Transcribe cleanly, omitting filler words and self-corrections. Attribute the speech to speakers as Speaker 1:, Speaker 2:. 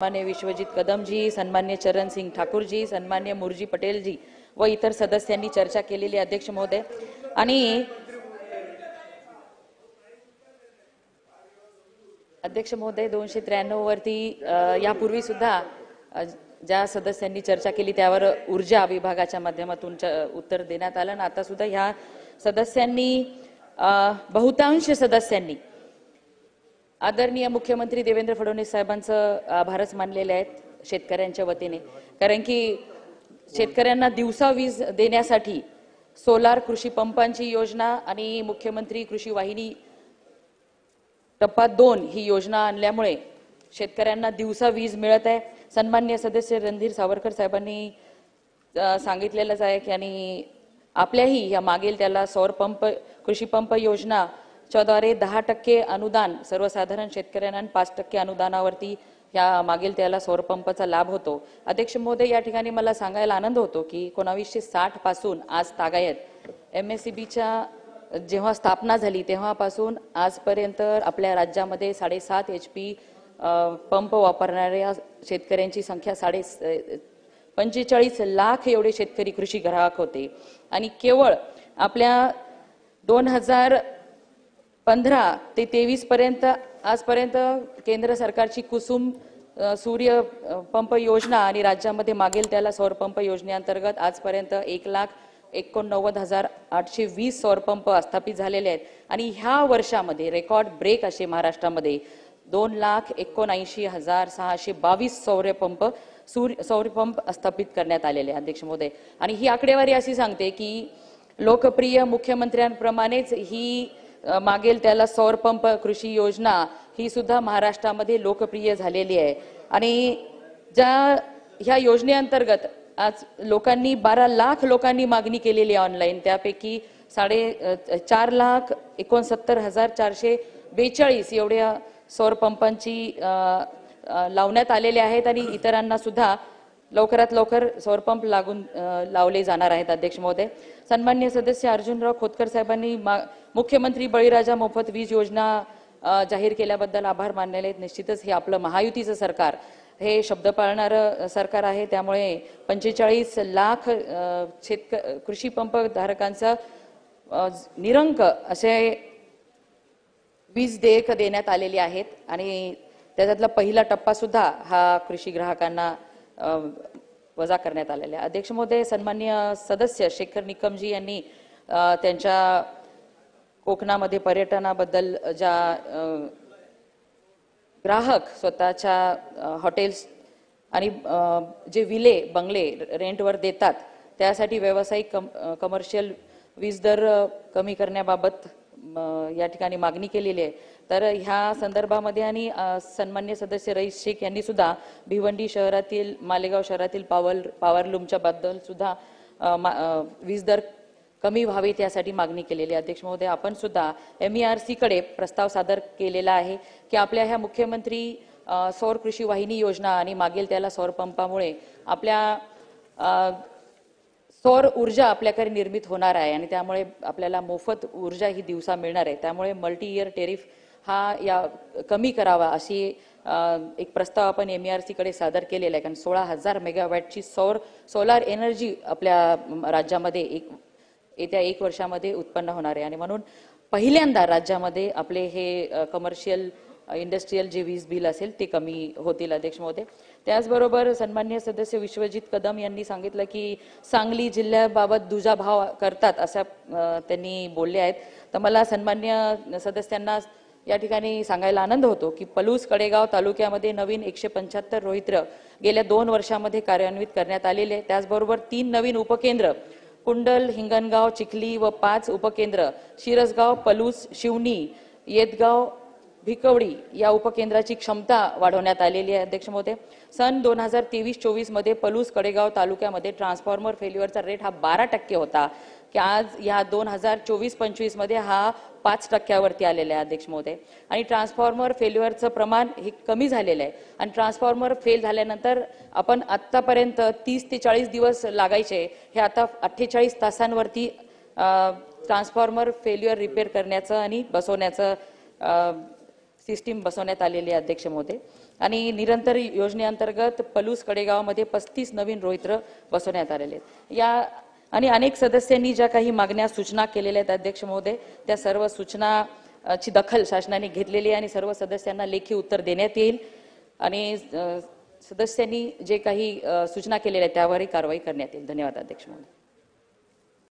Speaker 1: सन्मान्य विश्वजीत कदम जी, सन्मान्य चरण सिंह ठाकुर जी, सन्मान्य मुरजी पटेल जी व इतर सदस्यांनी चर्चा केलेली अध्यक्ष महोदय। आणि अध्यक्ष महोदय 293 वरती यापूर्वी सुद्धा ज्या सदस्यांनी चर्चा केली त्यावर ऊर्जा विभागाच्या माध्यमातून उत्तर देण्यात आलं आणि आता सुद्धा ह्या सदस्यांनी बहुतांश सदस्यांनी आदरणीय मुख्यमंत्री देवेंद्र फडणवीस साहेबांचं आभारच मानलेले आहेत शेतकऱ्यांच्या वतीने। कारण की शेतकऱ्यांना दिवसा वीज देण्यासाठी सोलार कृषी पंपांची योजना आणि मुख्यमंत्री कृषी वाहिनी टप्पा 2 ही योजना आणल्यामुळे शेतकऱ्यांना दिवसा वीज मिळत आहे। सन्मान्य सदस्य रणधीर सावरकर साहेबांनी सांगितलेलंच आहे की आणि आपल्याही या मागील त्याला सौर पंप कृषी पंप योजना च्याद्वारे 10% अनुदान सर्वसाधारण शेतकऱ्यांना 5% अनुदानावरती या मागील त्याला सौर पंपाचा लाभ होतो। अध्यक्ष महोदय, या ठिकाणी मला सांगायला आनंद होतो की 1960 पासून आज तागायत MSCBच्या जेव्हा स्थापना झाली तेव्हापासून आजपर्यंत आपल्या राज्यामध्ये 7.5 HP पंप वापरणाऱ्या शेतकऱ्यांची संख्या 45 लाख एवढे शेतकरी कृषी ग्राहक होते। आणि केवळ आपल्या 2015 ते 23 पर्यंत आजपर्यंत केंद्र सरकारची कुसुम सूर्य पंप योजना आणि राज्यामध्ये मागेल त्याला सौर पंप योजनेअंतर्गत आजपर्यंत 1,89,820 सौर पंप स्थापित झालेले आहेत। आणि ह्या वर्षामध्ये रेकॉर्ड ब्रेक असे महाराष्ट्रामध्ये 2,79,622 सौर पंप स्थापित करण्यात आलेले अध्यक्ष महोदय। आणि ही आकडेवारी अशी सांगते की लोकप्रिय मुख्यमंत्र्यांप्रमाणेच ही मागेल त्याला सौर पंप कृषी योजना ही सुद्धा महाराष्ट्रामध्ये लोकप्रिय झालेली आहे। आणि ह्या योजनेअंतर्गत आज लोकांनी 12 लाख लोकांनी मागणी केलेली आहे ऑनलाईन, त्यापैकी 4,69,442 एवढ्या सौर पंपांची लावण्यात आलेले आहेत आणि इतरांना सुद्धा लवकरात लवकर सौर पंप लावले जाणार आहेत अध्यक्ष महोदय। सन्मान्य सदस्य अर्जुनराव खोतकर साहेबांनी मुख्यमंत्री बळीराजा मोफत वीज योजना जाहीर केल्याबद्दल आभार मानलेले आहेत। निश्चितच हे आपलं महायुतीचं सरकार हे शब्द पाळणारं सरकार आहे, त्यामुळे 45 लाख कृषी पंप धारकांचा निरंक असे वीज देयक देण्यात आलेली आहेत आणि त्याच्यातला पहिला टप्पा सुद्धा हा कृषी ग्राहकांना वजा करण्यात आलेला आहे। अध्यक्ष महोदय, सन्मान्य सदस्य शेखर निकमजी यांनी त्यांच्या कोकणामध्ये पर्यटनाबद्दल ज्या ग्राहक स्वतःच्या हॉटेल्स आणि जे विले बंगले रेंटवर देतात त्यासाठी व्यावसायिक कमर्शियल वीज दर कमी करण्याबाबत या ठिकाणी मागणी केलेली आहे। तर ह्या संदर्भामध्ये आणि सन्मान्य सदस्य रईस शेख यांनी सुद्धा भिवंडी शहरातील मालेगाव शहरातील पॉवरलूमच्या बद्दल सुद्धा वीज दर कमी व्हावेत यासाठी मागणी केलेली आहे। अध्यक्ष महोदय, आपण सुद्धा MERC कडे प्रस्ताव सादर केलेला आहे की आपल्या ह्या मुख्यमंत्री सौर कृषी वाहिनी योजना आणि मागेल त्याला सौर पंपामुळे आपल्या सौर ऊर्जा आपल्याकडे निर्मित होणार आहे आणि त्यामुळे आपल्याला मोफत ऊर्जा ही दिवसा मिळणार आहे। त्यामुळे मल्टी इयर टेरिफ हा या कमी करावा अशी एक प्रस्ताव आपण MERC कडे सादर केलेला आहे। कारण 16,000 मेगावॅटची सोलार एनर्जी आपल्या राज्यामध्ये येत्या 1 वर्षामध्ये उत्पन्न होणार आहे आणि म्हणून पहिल्यांदा राज्यामध्ये आपले हे कमर्शियल इंडस्ट्रियल जे वीज बिल असेल ते कमी होतील अध्यक्ष महोदय। त्याचबरोबर सन्मान्य सदस्य विश्वजीत कदम यांनी सांगितलं की सांगली जिल्ह्याबाबत दुजाभाव करतात असं त्यांनी बोलले आहेत। तर मला सन्मान्य सदस्यांना या ठिकाणी सांगायला आनंद होतो की पलूस कडेगाव तालुक्यामध्ये नवीन 175 रोहित्र गेल्या 2 वर्षामध्ये कार्यान्वित करण्यात आलेले आहे। त्याचबरोबर 3 नवीन उपकेंद्र कुंडल, हिंगणगाव, चिखली व 5 उपकेंद्र शिरसगाव, पलूस, शिवनी, येदगाव, भिकवडी या उपकेंद्राची क्षमता वाढवण्यात आलेली आहे अध्यक्ष महोदय। सन 2023-24 मध्ये पलूस कडेगाव तालुक्यामध्ये ट्रान्सफॉर्मर फेल्युअरचा रेट हा 12% होता की आज या 2024-25 मध्ये हा 5% आलेला आहे अध्यक्ष महोदय। आणि ट्रान्सफॉर्मर फेल्युअरचं प्रमाण हे कमी झालेलं आहे आणि ट्रान्सफॉर्मर फेल झाल्यानंतर आपण आतापर्यंत 30 ते 40 दिवस लागायचे हे आता 48 तासांवरती ट्रान्सफॉर्मर फेल्युअर रिपेअर करण्याचं आणि बसवण्याचं सिस्टीम बसवण्यात आलेली आहे अध्यक्ष महोदय। आणि निरंतर योजनेअंतर्गत पलूस कडेगावमध्ये 35 नवीन रोहित्र बसवण्यात आलेले आहेत। या आणि अनेक सदस्यांनी ज्या काही मागण्या सूचना केलेल्या आहेत अध्यक्ष महोदय, त्या सर्व सूचनाची दखल शासनाने घेतलेली आहे आणि सर्व सदस्यांना लेखी उत्तर देण्यात येईल आणि सदस्यांनी जे काही सूचना केलेल्या आहेत त्यावरही कारवाई करण्यात येईल। धन्यवाद अध्यक्ष महोदय।